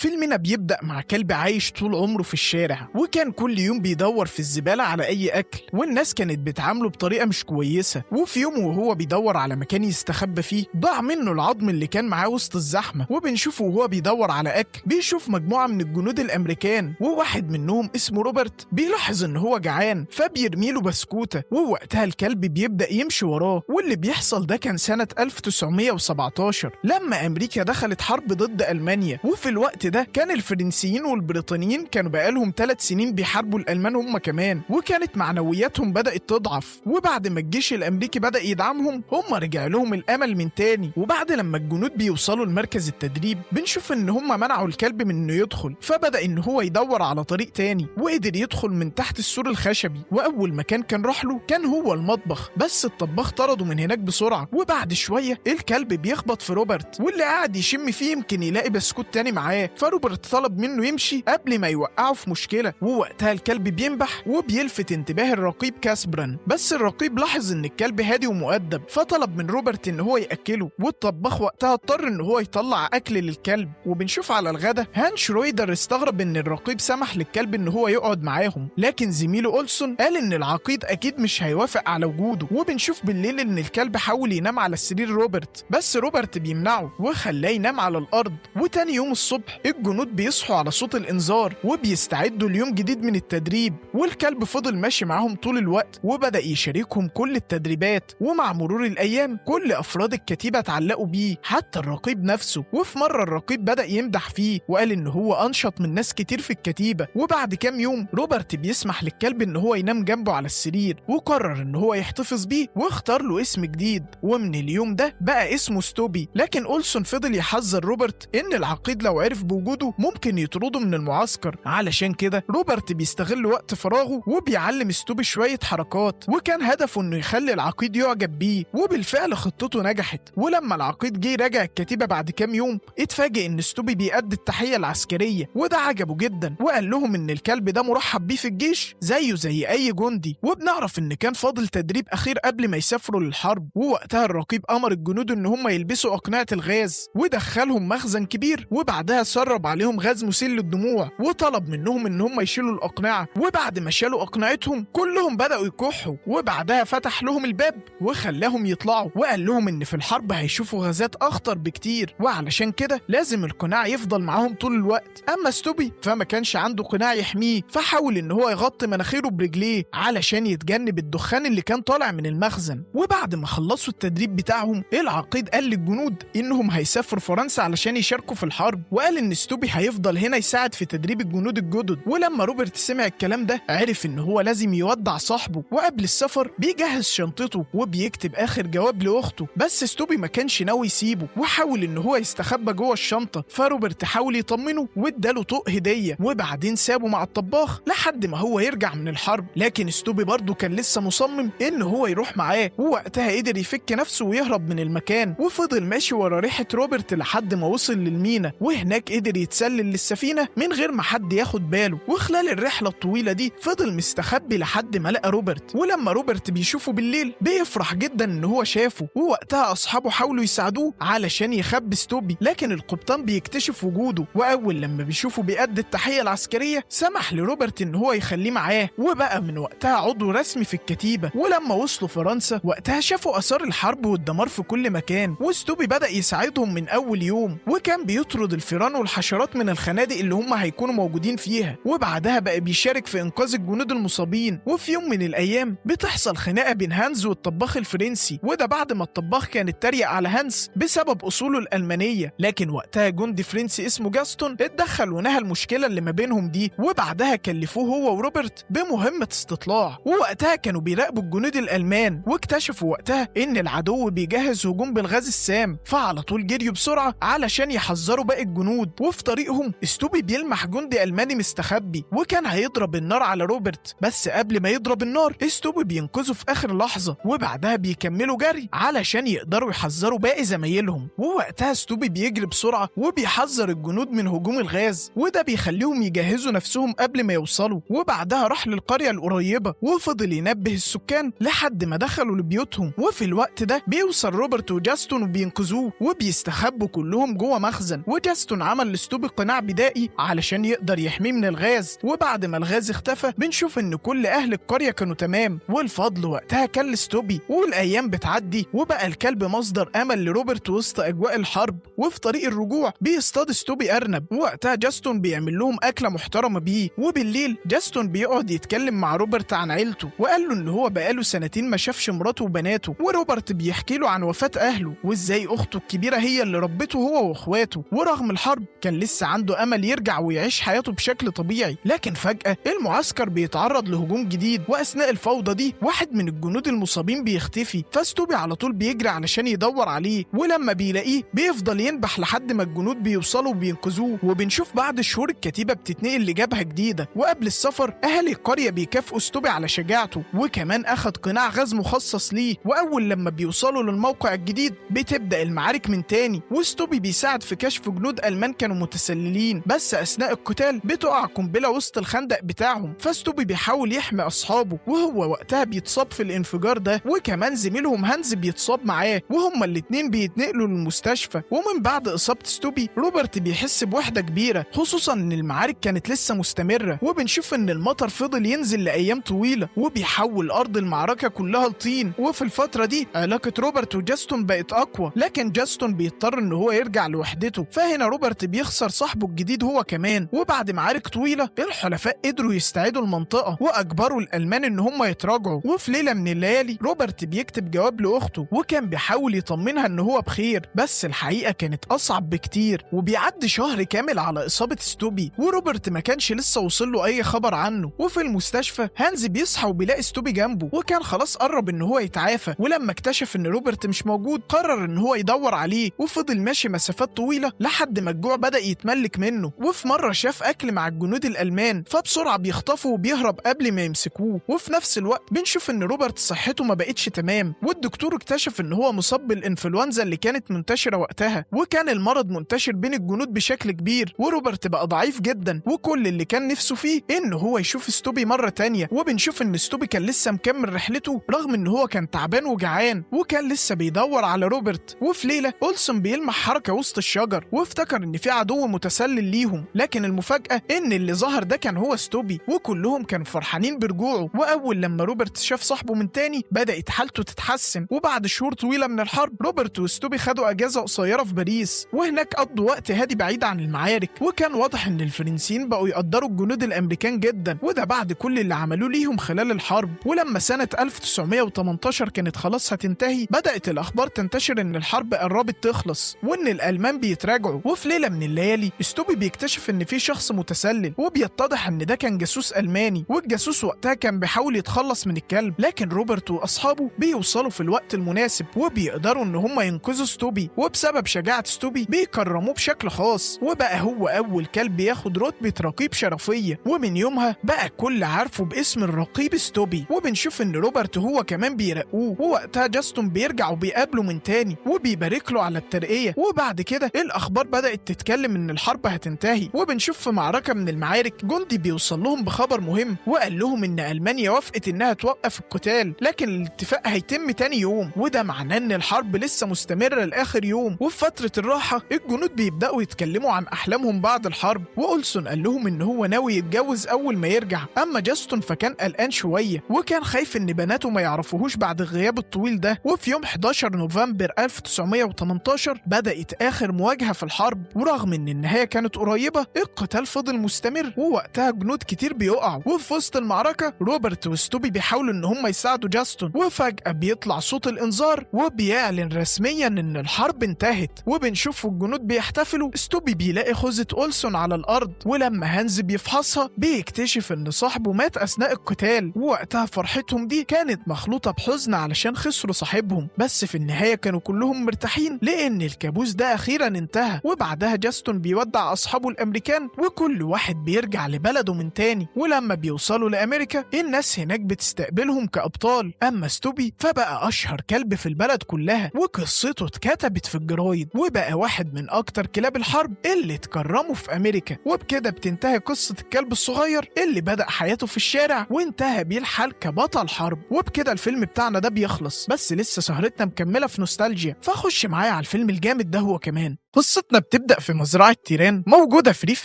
فيلمنا بيبدأ مع كلب عايش طول عمره في الشارع، وكان كل يوم بيدور في الزبالة على أي أكل، والناس كانت بتعامله بطريقة مش كويسة. وفي يوم وهو بيدور على مكان يستخبى فيه ضاع منه العظم اللي كان معاه وسط الزحمة، وبنشوفه وهو بيدور على أكل بيشوف مجموعة من الجنود الأمريكان، وواحد منهم اسمه روبرت بيلاحظ إن هو جعان فبيرميله بسكوتة، ووقتها الكلب بيبدأ يمشي وراه. واللي بيحصل ده كان سنة 1917 لما أمريكا دخلت حرب ضد ألمانيا، وفي الوقت ده كان الفرنسيين والبريطانيين كانوا بقالهم 3 سنين بيحاربوا الألمان هم كمان، وكانت معنوياتهم بدأت تضعف. وبعد ما الجيش الأمريكي بدأ يدعمهم هم رجع لهم الأمل من تاني. وبعد لما الجنود بيوصلوا لمركز التدريب بنشوف إن هم منعوا الكلب من إنه يدخل، فبدأ إن هو يدور على طريق تاني وقدر يدخل من تحت السور الخشبي. وأول مكان كان راح له كان هو المطبخ، بس الطباخ طرده من هناك بسرعة. وبعد شوية الكلب بيخبط في روبرت واللي قاعد يشم فيه يمكن يلاقي بسكوت تاني معاه، فروبرت طلب منه يمشي قبل ما يوقعه في مشكلة. ووقتها الكلب بينبح وبيلفت انتباه الرقيب كاسبران، بس الرقيب لاحظ ان الكلب هادي ومؤدب فطلب من روبرت ان هو يأكله، والطباخ وقتها اضطر ان هو يطلع اكل للكلب. وبنشوف على الغدا هان شرويدر استغرب ان الرقيب سمح للكلب ان هو يقعد معاهم، لكن زميله أولسون قال ان العقيد اكيد مش هيوافق على وجوده. وبنشوف بالليل ان الكلب حاول ينام على سرير روبرت، بس روبرت بيمنعه وخلاه ينام على الارض. وتاني يوم الصبح الجنود بيصحوا على صوت الانذار وبيستعدوا ليوم جديد من التدريب، والكلب فضل ماشي معاهم طول الوقت وبدأ يشاركهم كل التدريبات. ومع مرور الايام كل افراد الكتيبة اتعلقوا بيه حتى الرقيب نفسه. وفي مرة الرقيب بدأ يمدح فيه وقال ان هو انشط من ناس كتير في الكتيبة. وبعد كام يوم روبرت بيسمح للكلب ان هو ينام جنبه على السرير، وقرر ان هو يحتفظ بيه واختار له اسم جديد، ومن اليوم ده بقى اسمه ستوبي. لكن أولسون فضل يحذر روبرت ان العقيد لو عرف بوجوده ممكن يطرده من المعسكر. علشان كده روبرت بيستغل وقت فراغه وبيعلم ستوبي شوية حركات، وكان هدفه انه يخلي العقيد يعجب بيه. وبالفعل خطته نجحت، ولما العقيد جه يراجع الكتيبة بعد كام يوم اتفاجئ ان ستوبي بيأدي التحية العسكرية، وده عجبه جدا وقال لهم ان الكلب ده مرحب بيه في الجيش زيه زي اي جندي. وبنعرف ان كان فاضل تدريب اخير قبل ما يسافروا للحرب، ووقتها الرقيب امر الجنود ان هم يلبسوا اقنعة الغاز ودخلهم مخزن كبير، وبعدها سرب عليهم غاز مسيل للدموع وطلب منهم ان هم يشيلوا الاقنعة. وبعد ما شالوا اقنعتهم كلهم بدأوا يكحوا، وبعدها فتح لهم الباب وخلاهم يطلعوا وقال لهم ان في الحرب هيشوفوا غازات اخطر بكتير، وعلشان كده لازم القناع يفضل معاهم طول الوقت. اما ستوبي فما كانش عنده قناع يحميه، فحاول ان هو يغطي مناخيره برجليه علشان يتجنب الدخان اللي كان طالع من المخزن. وبعد ما خلصوا التدريب بتاعهم العقيد قال للجنود انهم هيسافروا فرنسا علشان يشاركوا في الحرب، وقال ان ستوبي هيفضل هنا يساعد في تدريب الجنود الجدد. ولما روبرت سمع الكلام ده عرف ان هو لازم يودع صاحبه، وقبل السفر بيجهز شنطته وبيكتب اخر جواب لاخته. بس ستوبي ما كانش ناوي يسيبه وحاول ان هو يستخبى جوه الشنطه، فروبرت حاول يطمنه واداله طوق هديه، وبعدين سابه مع الطباخ لحد ما هو يرجع من الحرب. لكن ستوبي برضه كان لسه مصمم ان هو يروح معاه، ووقتها قدر يفك نفسه ويهرب من المكان، وفضل ماشي ورا ريحه روبرت لحد ما وصل للمينا، وهناك قدر يتسلل للسفينه من غير ما حد ياخد باله. وخلال الرحله الطويله دي فضل مستخبي لحد ما لقى روبرت، ولما روبرت بيشوفه بالليل بيفرح جدا ان هو شافه. ووقتها اصحابه حاولوا يساعدوه علشان يخبي ستوبي، لكن القبطان بيكتشف وجوده، واول لما بيشوفه بيأدي التحيه العسكريه سمح لروبرت ان هو يخليه معاه، وبقى من وقتها عضو رسمي في الكتيبه. ولما وصلوا فرنسا وقتها شافوا اثار الحرب والدمار في كل مكان، وستوبي بدأ يساعدهم من اول يوم، وكان بيطرد الفيران والحشرات من الخنادق اللي هم هيكونوا موجودين فيها. وبعدها بقى بيشارك في انقاذ الجنود المصابين. وفي يوم من الايام بتحصل خناقه بين هانز والطباخ الفرنسي، وده بعد ما الطباخ كان اتريق على هانز بسبب اصوله الالمانيه. لكن وقتها جندي فرنسي اسمه جاستون اتدخل ونهى المشكله اللي ما بينهم دي، وبعدها كلفوه هو وروبرت بمهمه استطلاع. ووقتها كانوا بيراقبوا الجنود الالمان، واكتشفوا وقتها ان العدو بيجهز هجوم بالغاز السام، فعلى طول جريوا بسرعه علشان يحذروا باقي الجنود. وفي طريقهم ستوبي بيلمح جندي الماني مستخبي وكان هيضرب النار على روبرت، بس قبل ما يضرب النار ستوبي بينقذه في اخر لحظه، وبعدها بيكملوا جري علشان يقدروا يحذروا باقي زمايلهم. ووقتها ستوبي بيجري بسرعه وبيحذر الجنود من هجوم الغاز، وده بيخليهم يجهزوا نفسهم قبل ما يوصلوا. وبعدها راح للقريه القريبه وفضل ينبه السكان لحد ما دخلوا لبيوتهم. وفي الوقت ده بيوصل روبرت وجاستون وبينقذوه وبيستخبوا كلهم جوه مخزن، وجاستون عمل بيوصل لستوبي قناع بدائي علشان يقدر يحميه من الغاز. وبعد ما الغاز اختفى بنشوف ان كل اهل القرية كانوا تمام، والفضل وقتها كان لستوبي. والايام بتعدي وبقى الكلب مصدر امل لروبرت وسط اجواء الحرب. وفي طريق الرجوع بيصطاد ستوبي ارنب، وقتها جاستون بيعمل لهم اكله محترمه بيه. وبالليل جاستون بيقعد يتكلم مع روبرت عن عيلته، وقال له ان هو بقاله سنتين ما شافش مراته وبناته. وروبرت بيحكي له عن وفاه اهله وازاي اخته الكبيره هي اللي ربته هو واخواته. ورغم الحرب كان لسه عنده امل يرجع ويعيش حياته بشكل طبيعي. لكن فجاه المعسكر بيتعرض لهجوم جديد، واثناء الفوضى دي واحد من الجنود المصابين بيختفي، فستوبي على طول بيجري علشان يدور عليه. ولما بيلاقيه بيفضل ينبح لحد ما الجنود بيوصلوا وبينقذوه. وبنشوف بعد شهور الكتيبه بتتنقل لجبهه جديده، وقبل السفر اهالي القريه بيكافئوا ستوبي على شجاعته، وكمان اخد قناع غاز مخصص ليه. واول لما بيوصلوا للموقع الجديد بتبدا المعارك من تاني، وستوبي بيساعد في كشف جنود المان كانوا متسللين. بس اثناء القتال بتقع قنبله وسط الخندق بتاعهم، فستوبي بيحاول يحمي اصحابه، وهو وقتها بيتصاب في الانفجار ده. وكمان زميلهم هانز بيتصاب معاه، وهما الاتنين بيتنقلوا للمستشفى. ومن بعد اصابه ستوبي روبرت بيحس بوحده كبيره، خصوصا ان المعارك كانت لسه مستمره. وبنشوف ان المطر فضل ينزل لايام طويله وبيحول ارض المعركه كلها لطين. وفي الفتره دي علاقه روبرت وجاستون بقت اقوى، لكن جاستون بيضطر ان هو يرجع لوحدته. فهنا روبرت بيخسر صاحبه الجديد هو كمان. وبعد معارك طويله الحلفاء قدروا يستعيدوا المنطقه واجبروا الالمان ان هم يتراجعوا. وفي ليله من الليالي روبرت بيكتب جواب لاخته، وكان بيحاول يطمنها ان هو بخير، بس الحقيقه كانت اصعب بكتير. وبيعدي شهر كامل على اصابه ستوبي، وروبرت ما كانش لسه وصل له اي خبر عنه. وفي المستشفى هانز بيصحى وبيلاقي ستوبي جنبه، وكان خلاص قرب ان هو يتعافى. ولما اكتشف ان روبرت مش موجود قرر ان هو يدور عليه، وفضل ماشي مسافات طويله لحد ما الجوع بدا يتملك منه. وفي مره شاف اكل مع الجنود الالمان، فبسرعه بيخطفه وبيهرب قبل ما يمسكوه. وفي نفس الوقت بنشوف ان روبرت صحته ما بقتش تمام، والدكتور اكتشف ان هو مصاب بالانفلونزا اللي كانت منتشره وقتها، وكان المرض منتشر بين الجنود بشكل كبير. وروبرت بقى ضعيف جدا، وكل اللي كان نفسه فيه ان هو يشوف ستوبي مره تانية. وبنشوف ان ستوبي كان لسه مكمل رحلته رغم ان هو كان تعبان وجعان، وكان لسه بيدور على روبرت. وفي ليله أولسون بيلمح حركه وسط الشجر، وافتكر ان في عدو متسلل ليهم، لكن المفاجاه ان اللي ظهر ده كان هو ستوبي، وكلهم كانوا فرحانين برجوعه. واول لما روبرت شاف صاحبه من تاني بدات حالته تتحسن. وبعد شهور طويله من الحرب روبرت وستوبي خدوا اجازه قصيره في باريس، وهناك قضوا وقت هادي بعيد عن المعارك. وكان واضح ان الفرنسيين بقوا يقدروا الجنود الامريكان جدا، وده بعد كل اللي عملوه ليهم خلال الحرب. ولما سنه 1918 كانت خلاص هتنتهي بدات الاخبار تنتشر ان الحرب قربت تخلص وان الالمان بيتراجعوا. وفي ليله من الليالي ستوبي بيكتشف ان في شخص متسلل، وبيتضح ان ده كان جاسوس الماني. والجاسوس وقتها كان بيحاول يتخلص من الكلب، لكن روبرت واصحابه بيوصلوا في الوقت المناسب وبيقدروا ان هم ينقذوا ستوبي. وبسبب شجاعه ستوبي بيكرموه بشكل خاص، وبقى هو اول كلب ياخد رتبه رقيب شرفيه. ومن يومها بقى الكل عارفه باسم الرقيب ستوبي. وبنشوف ان روبرت هو كمان بيرقوه، ووقتها جاستون بيرجع وبيقابله من تاني وبيبارك له على الترقيه. وبعد كده الاخبار بدات تتكلم ان الحرب هتنتهي. وبنشوف في معركه من المعارك جندي بيوصل لهم بخبر مهم، وقال لهم ان المانيا وافقت انها توقف القتال، لكن الاتفاق هيتم تاني يوم، وده معناه ان الحرب لسه مستمره لاخر يوم. وفي فتره الراحه الجنود بيبداوا يتكلموا عن احلامهم بعد الحرب، واولسون قال لهم ان هو ناوي يتجوز اول ما يرجع. اما جاستون فكان قلقان شويه، وكان خايف ان بناته ما يعرفوهوش بعد الغياب الطويل ده. وفي يوم 11 نوفمبر 1918 بدات اخر مواجهه في الحرب، ورغم ان النهايه كانت قريبه القتال فضل مستمر، ووقتها جنود كتير بيقعوا. وفي وسط المعركه روبرت وستوبي بيحاولوا ان هم يساعدوا جاستون، وفجاه بيطلع صوت الانذار وبيعلن رسميا ان الحرب انتهت. وبنشوف الجنود بيحتفلوا. ستوبي بيلاقي خوذة أولسون على الارض، ولما هانز بيفحصها بيكتشف ان صاحبه مات اثناء القتال. ووقتها فرحتهم دي كانت مخلوطه بحزن علشان خسروا صاحبهم، بس في النهايه كانوا كلهم مرتاحين لان الكابوس ده اخيرا انتهى. وبعدها جاستون بيودع اصحابه الامريكان وكل واحد بيرجع لبلده من تاني. ولما بيوصلوا لامريكا الناس هناك بتستقبلهم كابطال. اما ستوبي فبقى اشهر كلب في البلد كلها، وقصته اتكتبت في الجرايد، وبقى واحد من اكتر كلاب الحرب اللي اتكرموا في امريكا. وبكده بتنتهي قصه الكلب الصغير اللي بدأ حياته في الشارع وانتهى بيه الحال كبطل حرب. وبكده الفيلم بتاعنا ده بيخلص، بس لسه سهرتنا مكمله في نوستالجيا، فخش معايا على الفيلم الجامد ده هو كمان. قصتنا بتبدأ في مزرعة تيران موجودة في ريف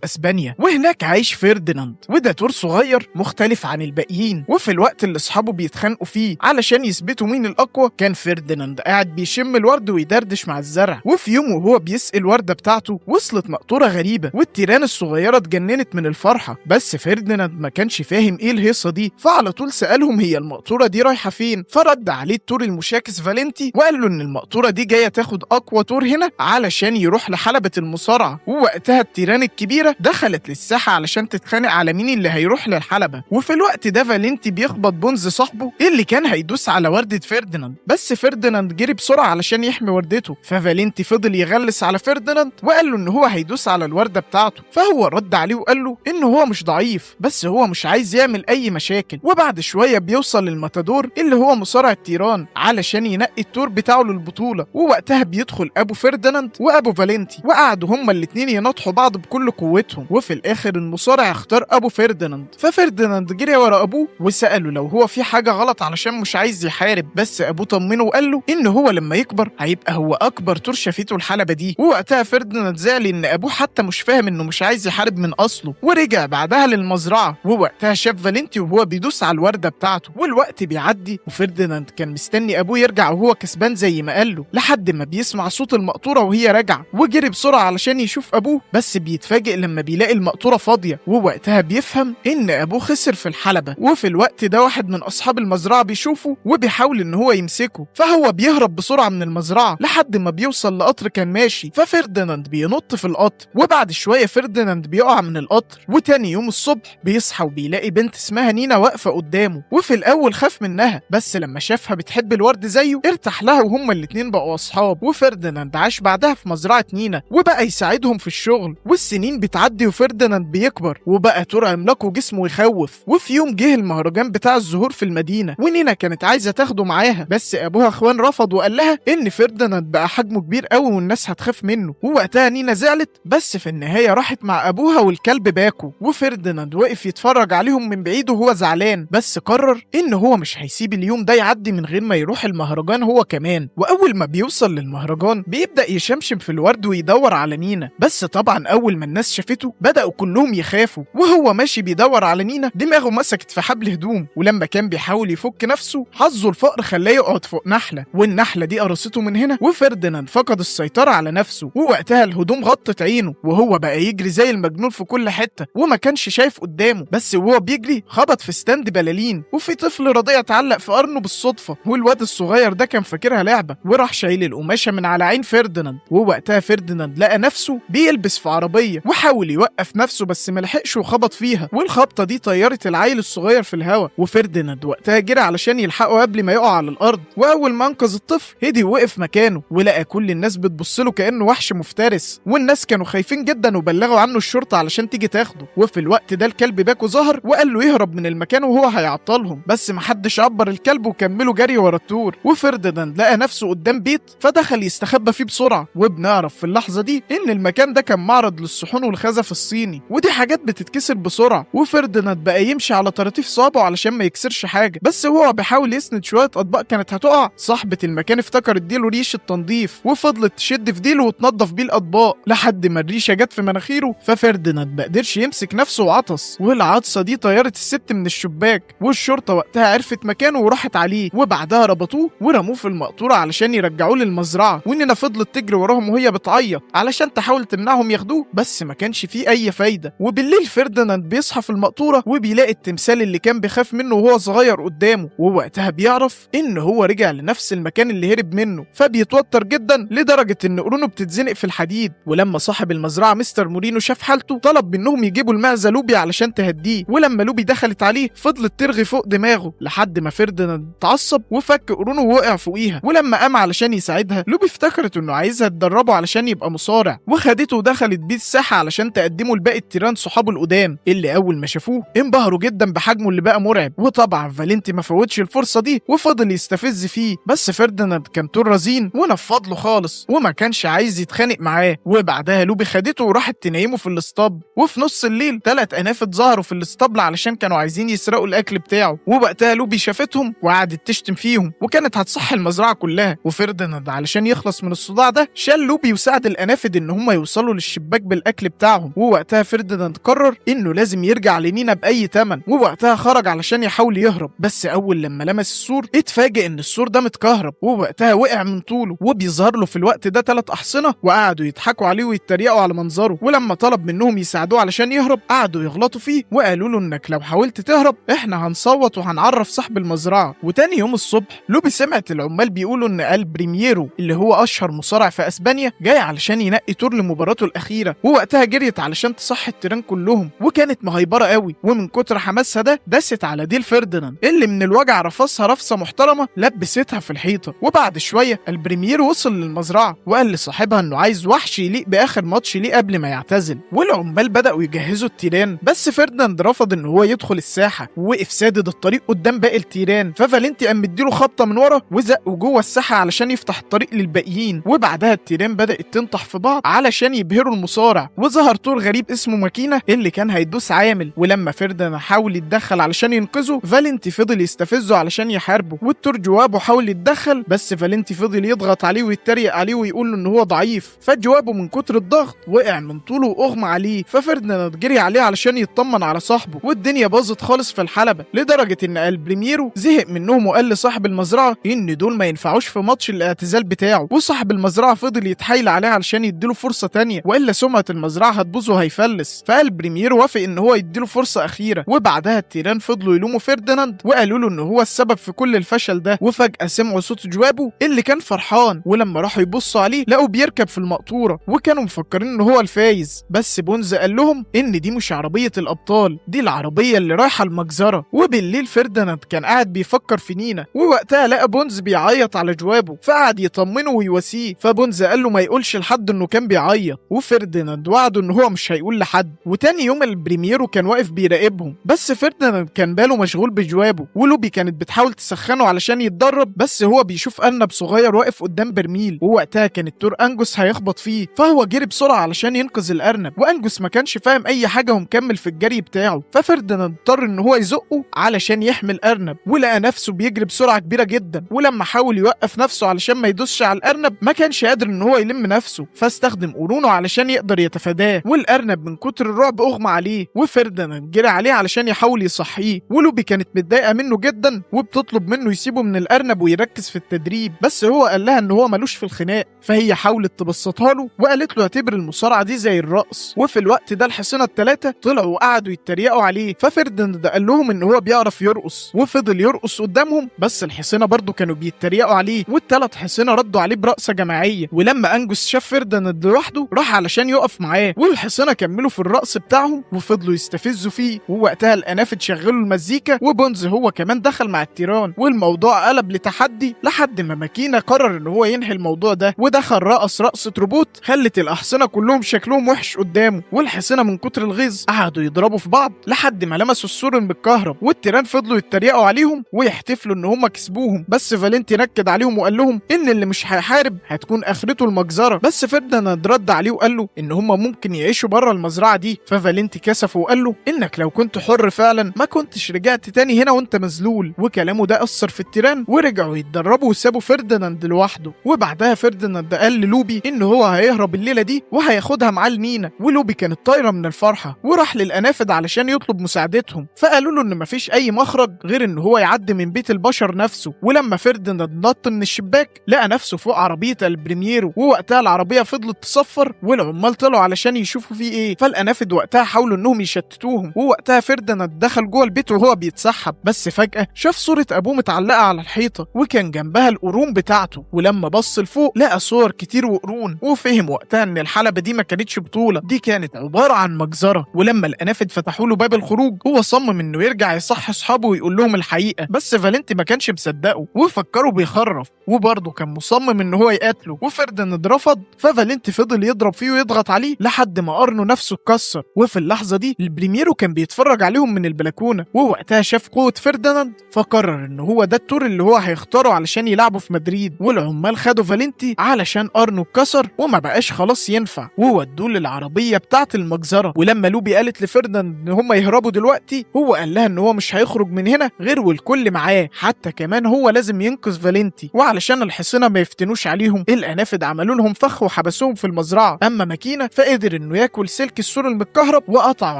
أسبانيا، وهناك عايش فرديناند، وده تور صغير مختلف عن الباقيين. وفي الوقت اللي أصحابه بيتخانقوا فيه علشان يثبتوا مين الأقوى، كان فرديناند قاعد بيشم الورد ويدردش مع الزرع. وفي يوم وهو بيسقي الوردة بتاعته وصلت مقطورة غريبة، والتيران الصغيرة اتجننت من الفرحة. بس فرديناند ما كانش فاهم ايه الهيصة دي، فعلى طول سألهم هي المقطورة دي رايحة فين. فرد عليه التور المشاكس فالنتي وقال له ان المقطورة دي جاية تاخد أقوى تور هنا علشان يروح لحلبة المصارعة. ووقتها التيران الكبيرة دخلت للساحة علشان تتخانق على مين اللي هيروح للحلبة. وفي الوقت ده فالنتي بيخبط بونز صاحبه اللي كان هيدوس على وردة فرديناند، بس فرديناند جري بسرعة علشان يحمي وردته. ففالنتي فضل يغلس على فرديناند وقال له ان هو هيدوس على الوردة بتاعته. فهو رد عليه وقال له ان هو مش ضعيف، بس هو مش عايز يعمل اي مشاكل. وبعد شوية بيوصل للماتادور اللي هو مصارع التيران علشان ينقي التور بتاعه للبطولة. ووقتها بيدخل ابو فرديناند وابو فالنتي، وقعدوا هما الاتنين يناطحوا بعض بكل قوتهم. وفي الاخر المصارع اختار ابو فرديناند. ففرديناند جري ورا ابوه وسأله لو هو في حاجة غلط علشان مش عايز يحارب، بس ابوه طمنه وقال له ان هو لما يكبر هيبقى هو اكبر تور شافته الحلبة دي. ووقتها فرديناند زعل ان ابوه حتى مش فاهم انه مش عايز يحارب من اصله، ورجع بعدها للمزرعة. ووقتها شاف فالنتي وهو بيدوس على الوردة بتاعته. والوقت بيعدي وفرديناند كان مستني ابوه يرجع وهو كسبان زي ما قال له، لحد ما بيسمع صوت المقطورة وهي راجعة، وجري بسرعة علشان يشوف ابوه، بس بيتفاجئ لما بيلاقي المقطورة فاضية. ووقتها بيفهم ان ابوه خسر في الحلبة. وفي الوقت ده واحد من اصحاب المزرعة بيشوفه وبيحاول ان هو يمسكه، فهو بيهرب بسرعة من المزرعة لحد ما بيوصل لقطر كان ماشي. ففرديناند بينط في القطر، وبعد شوية فرديناند بيقع من القطر. وتاني يوم الصبح بيصحى وبيلاقي بنت اسمها نينا واقفة قدامه. وفي الاول خاف منها، بس لما شافها بتحب الورد زيه ارتاح لها، وهما الاتنين بقوا اصحاب. وفرديناند عاش بعدها في مزرعة نينا وبقى يساعدهم في الشغل. والسنين بتعدي وفرديناند بيكبر وبقى تور عملاق وجسمه يخوف. وفي يوم جه المهرجان بتاع الزهور في المدينة، ونينا كانت عايزة تاخده معاها، بس ابوها اخوان رفض وقال لها ان فرديناند بقى حجمه كبير قوي والناس هتخاف منه. ووقتها نينا زعلت، بس في النهاية راحت مع ابوها والكلب باكو. وفرديناند وقف يتفرج عليهم من بعيد وهو زعلان، بس قرر ان هو مش هيسيب اليوم ده يعدي من غير ما يروح المهرجان هو كمان. واول ما بيوصل للمهرجان بيبدأ يشمشم في الورد ويدور على نينا، بس طبعا اول ما الناس شافته بدأوا كلهم يخافوا. وهو ماشي بيدور على نينا دماغه مسكت في حبل هدوم، ولما كان بيحاول يفك نفسه حظه الفقر خلاه يقعد فوق نحلة، والنحلة دي قرصته من هنا. وفرديناند فقد السيطرة على نفسه، ووقتها الهدوم غطت عينه وهو بقى يجري زي المجنون في كل حتة وما كانش شايف قدامه. بس وهو بيجري خبط في ستاند بلالين، وفي طفل رضيع اتعلق في قرنه بالصدفة، والواد الصغير ده كان فاكرها لعبة وراح شايل القماشة من على عين فرديناند. ووقتها فرديناند لقى نفسه بيلبس في عربية وحاول يوقف نفسه بس ملحقش وخبط فيها، والخبطة دي طيرت العيل الصغير في الهواء. وفرديناند وقتها جري علشان يلحقه قبل ما يقع على الأرض. وأول ما أنقذ الطفل هدي ووقف مكانه، ولقى كل الناس بتبصله كأنه وحش مفترس، والناس كانوا خايفين جدا وبلغوا عنه الشرطة علشان تيجي تاخده. وفي الوقت ده الكلب باكو ظهر وقال له يهرب من المكان وهو هيعطلهم، بس محدش عبر الكلب وكملوا جري ورا التور. وفرديناند لقى نفسه قدام بيت فدخل يستخبى فيه بسرعة. وبنعرف في اللحظة دي إن المكان ده كان معرض للصحون والخزف الصيني، ودي حاجات بتتكسر بسرعة. وفرديناند بقى يمشي على طراطيف صابعه علشان ما يكسرش حاجة، بس وهو بيحاول يسند شوية أطباق كانت هتقع، صاحبة المكان افتكرت ديله ريش التنظيف وفضلت تشد في ديله وتنظف بيه الأطباق لحد ما الريشة جت في مناخيره. ففرديناند ما قدرش يمسك نفسه وعطس، والعطسة دي طيرت الست من الشباك. والشرطة وقتها عرفت مكانه وراحت عليه، وبعدها ربطوه ورموه في المقطورة علشان يرجعوه للمزرعة. ونينا فضلت تجري وراهم وهي بتعيط علشان تحاول تمنعهم ياخدوه، بس ما كانش فيه أي فايدة. وبالليل فرديناند بيصحى في المقطورة وبيلاقي التمثال اللي كان بيخاف منه وهو صغير قدامه، ووقتها بيعرف إن هو رجع لنفس المكان اللي هرب منه. فبيتوتر جدا لدرجة إن قرونه بتتزنق في الحديد. ولما صاحب المزرعة مستر مورينو شاف حالته طلب منهم يجيبوا المعزة لوبي علشان تهديه، ولما لوبي دخلت عليه فضلت ترغي فوق دماغه لحد ما فرديناند اتعصب وفك قرونه ووقع فوقيها. ولما قام علشان يساعدها لوبي افتكرت إنه عايزها تدربه علشان يبقى مصارع، وخدته ودخلت بيه الساحة علشان تقدمه لباقي التيران صحابه القدام اللي أول ما شافوه انبهروا جدا بحجمه اللي بقى مرعب. وطبعا فالنتي ما فوتش الفرصة دي وفضل يستفز فيه، بس فرديناند كان طول رزين ونفض له خالص وما كانش عايز يتخانق معاه. وبعدها لوبي خدته وراحت تنيمه في الاسطبل. وفي نص الليل 3 أنافد ظهروا في الاسطبل علشان كانوا عايزين يسرقوا الأكل بتاعه، ووقتها لوبي شافتهم وقعدت تشتم فيهم وكانت هتصحي المزرعة كلها. وفرديناند علشان يخلص من الصداع ده شال لوبي وساعد الأنافد إن هم هم يوصلوا للشباك بالاكل بتاعهم. ووقتها فرديناند قرر انه لازم يرجع لنينا باي ثمن، ووقتها خرج علشان يحاول يهرب، بس اول لما لمس السور اتفاجئ ان السور ده متكهرب، ووقتها وقع من طوله. وبيظهر له في الوقت ده 3 احصنه وقعدوا يضحكوا عليه ويتريقوا على منظره. ولما طلب منهم يساعدوه علشان يهرب قعدوا يغلطوا فيه وقالوا له انك لو حاولت تهرب احنا هنصوت وهنعرف صاحب المزرعه. وتاني يوم الصبح لوبي سمعت العمال بيقولوا ان البريميرو اللي هو اشهر مصارع في اسبانيا جاي علشان ينقي تور لمباراته الاخيره. ووقتها جريت علشان تصحي التيران كلهم، وكانت مهيبره قوي، ومن كتر حماسها ده دست على ديل فرديناند اللي من الوجع رفصها رفصه محترمه لبستها في الحيطه. وبعد شويه البريمير وصل للمزرعه وقال لصاحبها انه عايز وحش يليق باخر ماتش ليه قبل ما يعتزل. والعمال بداوا يجهزوا التيران، بس فرديناند رفض ان هو يدخل الساحه ووقف سادد الطريق قدام باقي التيران. ففالنتي قام مديله خبطه من ورا وزقه جوه الساحه علشان يفتح الطريق للباقيين. وبعدها التيران بدات تنطح في بعض علشان يبهروا المصارع، وظهر طور غريب اسمه ماكينه اللي كان هيدوس عامل. ولما فرديناند حاول يتدخل علشان ينقذه فالنتي فضل يستفزه علشان يحاربه. والتور جوابه حاول يتدخل، بس فالنتي فضل يضغط عليه ويتريق عليه ويقول له ان هو ضعيف. فجوابه من كتر الضغط وقع من طوله واغمى عليه. ففرديناند جري عليه علشان يطمن على صاحبه، والدنيا باظت خالص في الحلبه لدرجه ان البريميرو زهق منهم وقال لصاحب المزرعه ان دول ما ينفعوش في ماتش الاعتزال بتاعه. وصاحب المزرعه فضل يتحايل عليه علشان يديله فرصه تانية والا سمعه المزرعه هتبوظ وهيفلس. فالبريميرو وافق ان هو يديله فرصه اخيره. وبعدها التيران فضلوا يلوموا فرديناند وقالوا له ان هو السبب في كل الفشل ده. وفجاه سمعوا صوت جوابه اللي كان فرحان، ولما راحوا يبصوا عليه لقوا بيركب في المقطوره وكانوا مفكرين ان هو الفايز. بس بونز قال لهم ان دي مش عربيه الابطال، دي العربيه اللي رايحه المجزره. وبالليل فرديناند كان قاعد بيفكر في نينا، ووقتها لقى بونز بيعيط على جوابه فقعد يطمنه ويواسيه. فبونز قال له ما يقولش لحد انه كان بيعيط، وفرديناند وعده ان هو مش هيقول لحد. وتاني يوم البريميرو كان واقف بيراقبهم، بس فرديناند كان باله مشغول بجوابه. ولوبي كانت بتحاول تسخنه علشان يتدرب، بس هو بيشوف ارنب صغير واقف قدام برميل. ووقتها كان التور انجوس هيخبط فيه، فهو جري بسرعه علشان ينقذ الارنب. وانجوس ما كانش فاهم اي حاجه ومكمل في الجري بتاعه. ففرديناند اضطر ان هو يزقه علشان يحمي الارنب، ولقى نفسه بيجري بسرعه كبيره جدا. ولما حاول يوقف نفسه علشان ما يدوسش على الارنب ما كانش قادر ان هو يلم نفسه، فاستخدم قرونه علشان يقدر يتفاداه. والارنب من كتر الرعب اغمى عليه، وفرديناند جري عليه علشان يحاول يصحيه. ولوبي كانت متضايقه منه جدا وبتطلب منه يسيبه من الارنب ويركز في التدريب، بس هو قال لها ان هو ملوش في الخناق. فهي حاولت تبسطها له وقالت له اعتبر المصارعه دي زي الرقص. وفي الوقت ده الحصنه ال3 طلعوا وقعدوا يتريقوا عليه. ففرديناند قال لهم ان هو بيعرف يرقص وفضل يرقص قدامهم، بس الحصنه برضه كانوا بيتريقوا عليه. وال3 حصنه ردوا عليه برقصه جماعيه. ولما انجوس شاف فرديناند لوحده راح علشان يقف معاه، والحصنه كملوا في الرقص بتاعهم وفضلوا يستفزوا فيه. ووقتها الانافد شغلوا المزيكا وبونز هو كمان دخل مع التيران، والموضوع قلب لتحدي لحد ما ماكينه قرر ان هو ينهي الموضوع ده ودخل رقص رقصه روبوت خلت الاحصنه كلهم شكلهم وحش قدامه. والحصنه من كتر الغيظ قعدوا يضربوا في بعض لحد ما لمسوا السور المتكهرب، والتيران فضلوا يتريقوا عليهم ويحتفلوا ان هم كسبوهم. بس فالنتي نكد عليهم وقال لهم ان اللي مش هيحارب هتكون اخرته المجزره. بس فرديناند رد عليه وقال له ان هم ممكن يعيشوا بره المزرعه دي. ففالنتي كسفه وقال له انك لو كنت حر فعلا ما كنتش رجعت تاني هنا وانت مذلول. وكلامه ده اثر في التيران ورجعوا يتدربوا وسابوا فرديناند لوحده. وبعدها فرديناند قال للوبي ان هو هيهرب الليله دي وهياخدها معاه لنينا. ولوبي كانت طايره من الفرحه وراح للانافد علشان يطلب مساعدتهم، فقالوا له ان مفيش اي مخرج غير ان هو يعدي من بيت البشر نفسه. ولما فرديناند نط من الشباك لقى نفسه فوق عربيه البريميرو، ووقتها العربيه فضلت تصفر والعمال طلعوا علشان يشوفوا فيه ايه. فالانافد وقتها حاولوا انهم يشتتوهم. ووقتها فرديناند دخل جوه البيت وهو بيتسحب، بس فجاه شاف صوره ابوه متعلقه على الحيطه وكان جنبها القرون بتاعته. ولما بص لفوق لقى صور كتير وقرون، وفهم وقتها ان الحلبه دي ما كانتش بطوله، دي كانت عباره عن مجزره. ولما الانافد فتحوا له باب الخروج هو صمم انه يرجع يصحي اصحابه ويقول لهم الحقيقه، بس فالنتي ما كانش مصدقه وفكره بيخرف، وبرضه كان مصمم ان هو يقاتله. وفرديناند رفض، ففالنتي فضل يضرب فيه ويضغط عليه لحد ما قرنه نفسه اتكسر. وفي اللحظه دي البريميرو كان بيتفرج عليهم من البلكونه، ووقتها شاف قوه فرديناند فقرر ان هو ده التور اللي هو هيختاره علشان يلعبه في مدريد. والعمال خدوا فالنتي علشان قرنه اتكسر وما بقاش خلاص ينفع، وودوه للعربيه بتاعه المجزره. ولما لوبي قالت لفرديناند ان هم يهربوا دلوقتي هو قال لها ان هو مش هيخرج من هنا غير والكل معاه، حتى كمان هو لازم ينقذ فالنتي. وعلشان الحصنه ما يفتنوش عليهم الانافد عملوا لهم فخ وحبسوهم في المزرعة. أما ماكينة فقدر إنه ياكل سلك السور المتكهرب وقطعه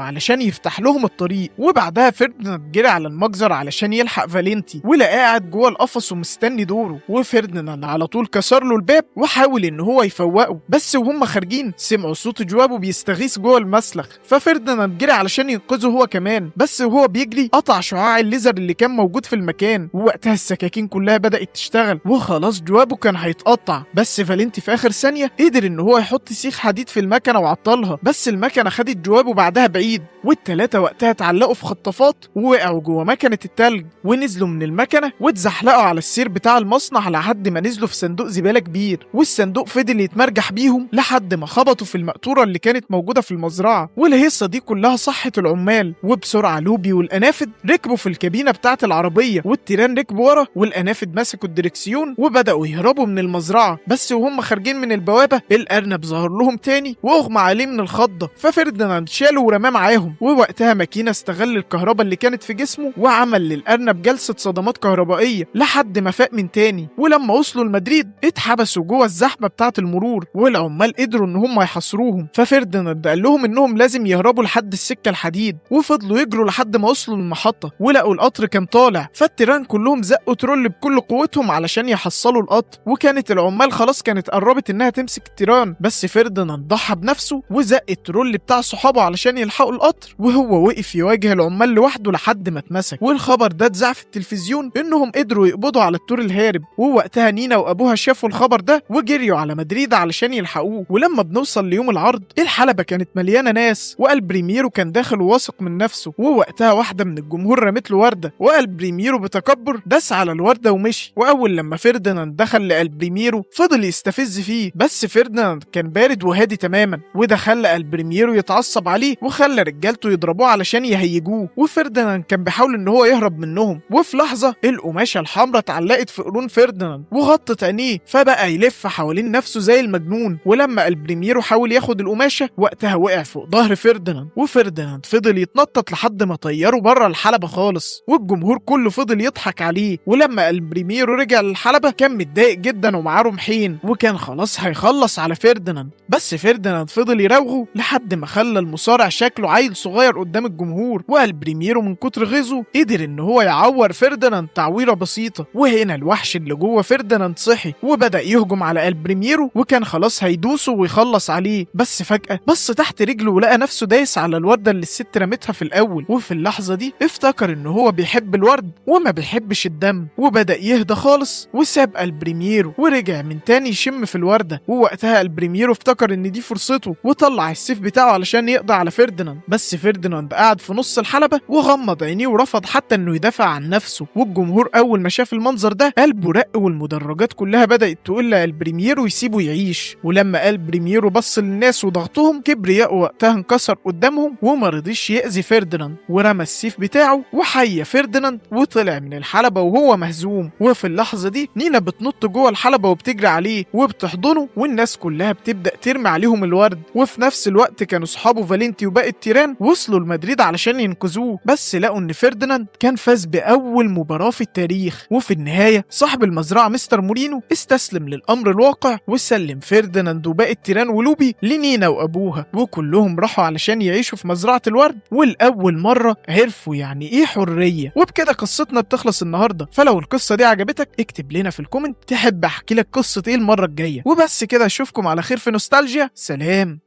علشان يفتح لهم الطريق. وبعدها فرديناند جري على المجزر علشان يلحق فالنتي ولقاه قاعد جوه القفص ومستني دوره. وفرديناند على طول كسر له الباب وحاول إن هو يفوقه، بس وهم خارجين سمعوا صوت جوابه بيستغيث جوه المسلخ. ففرديناند جري علشان ينقذه هو كمان، بس وهو بيجري قطع شعاع الليزر اللي كان موجود في المكان. ووقتها السكاكين كلها بدأت تشتغل وخلاص جوابه كان هيتقطع. بس فالنتي في آخر ثانية قدر إن هو يحط سيخ حديد في المكنة وعطلها، بس المكنة خدت جوابه بعدها بعيد. والتلاتة وقتها اتعلقوا في خطافات ووقعوا جوه مكنة التلج ونزلوا من المكنة واتزحلقوا على السير بتاع المصنع لحد ما نزلوا في صندوق زبالة كبير. والصندوق فضل يتمرجح بيهم لحد ما خبطوا في المقطورة اللي كانت موجودة في المزرعة. والهيصة دي كلها صحت العمال، وبسرعة لوبي والأنافد ركبوا في الكابينة بتاعة العربية والتيران ركبوا ورا، والأنافد مسكوا الدركسيون وبدأوا يهربوا من المزرعة. بس وهم خارجين من البوابة الأرنب ظهر لهم تاني وأغمى عليه من الخضة، ففرديناند شاله ورماه معاهم. ووقتها ماكينة استغل الكهرباء اللي كانت في جسمه وعمل للأرنب جلسة صدمات كهربائية لحد ما فاق من تاني. ولما وصلوا لمدريد اتحبسوا جوه الزحمة بتاعة المرور، والعمال قدروا ان هم يحاصروهم. ففرديناند قال لهم انهم لازم يهربوا لحد السكة الحديد، وفضلوا يجروا لحد ما وصلوا للمحطة ولقوا القطر كان طالع. فالتيران كلهم زقوا ترول بكل قوتهم علشان يحصلوا القطر، وكانت العمال خلاص كانت قربت انها تمسك التيران، بس فرديناند ضحى بنفسه وزق الترول بتاع صحابه علشان يلحقوا القطر، وهو وقف يواجه العمال لوحده لحد ما اتمسك. والخبر ده اتذاع في التلفزيون انهم قدروا يقبضوا على التور الهارب. ووقتها نينا وابوها شافوا الخبر ده وجريوا على مدريد علشان يلحقوه. ولما بنوصل ليوم العرض الحلبة كانت مليانة ناس، وقال بريميرو كان داخل واثق من نفسه. ووقتها واحدة من الجمهور رمت له وردة، وقال بريميرو بتكبر داس على الوردة ومشي. وأول لما فرديناند دخل لقال بريميرو فضل يستفز فيه، بس فرديناند كان بارد وهادي تماما، وده خلى قال بريميرو يتعصب عليه وخلى رجالته يضربوه علشان يهيجوه. وفرديناند كان بيحاول ان هو يهرب منهم، وفي لحظة القماشة الحمراء اتعلقت في قرون فرديناند وغطت عينيه، فبقى يلف حوالين نفسه زي المجنون. ولما البريميرو حاول ياخد القماشة وقتها وقع فوق ظهر فرديناند، وفرديناند فضل يتنطط لحد ما طيره بره الحلبة خالص، والجمهور كله فضل يضحك عليه. ولما البريميرو رجع للحلبة كان متضايق جدا ومعاه رمحين وكان خلاص هيخلص على فرديناند، بس فرديناند فضل يراوغه لحد ما خلى المصارع شكله عيل صغير قدام الجمهور. والبريميرو من كتر غيظه قدر ان هو يعور فرديناند تعويرة بسيطة. وهنا الوحش اللي جوه فرديناند صحي وبدأ يهجم على البريميرو وكان خلاص هيدوسه ويخلص عليه، بس فجأة بص تحت رجله ولقى نفسه دايس على الوردة اللي الست رمتها في الأول. وفي اللحظة دي افتكر ان هو بيحب الورد وما بيحبش الدم، وبدأ يهدى خالص وساب البريميرو ورجع من تاني يشم في الوردة. ووقتها البريميرو افتكر ان دي فرصته وطلع السيف بتاعه علشان يقضي على فرديناند، بس فرديناند قعد في نص الحلبة وغمض عينيه ورفض حتى انه يدافع عن نفسه. والجمهور اول ما شاف المنظر ده قلبه رق، والمدرجات كلها بدأت تقول للبريميرو يسيبه يعيش. ولما البريميرو بص للناس وضغطهم كبرياءه وقتها انكسر قدامهم وما رضيش يأذي فرديناند، ورمى السيف بتاعه وحيا فرديناند وطلع من الحلبة وهو مهزوم. وفي اللحظة دي نينا بتنط جوه الحلبة وبتجري عليه وبتحضنه، والناس كلها بتبدأ ترمي عليهم الورد. وفي نفس الوقت كانوا صحابه فالنتي وباقي التيران وصلوا لمدريد علشان ينقذوه، بس لقوا ان فرديناند كان فاز بأول مباراة في التاريخ. وفي النهاية صاحب المزرعة مستر مورينو استسلم للأمر الواقع وسلم فرديناند وباقي التيران ولوبي لنينا وأبوها، وكلهم راحوا علشان يعيشوا في مزرعة الورد، والأول مرة عرفوا يعني إيه حرية. وبكده قصتنا بتخلص النهاردة، فلو القصة دي عجبتك اكتب لنا في الكومنت تحب أحكي لك قصة إيه المرة الجاية. وبس كده، أشوفكم على خير في نوستالجيا. سلام.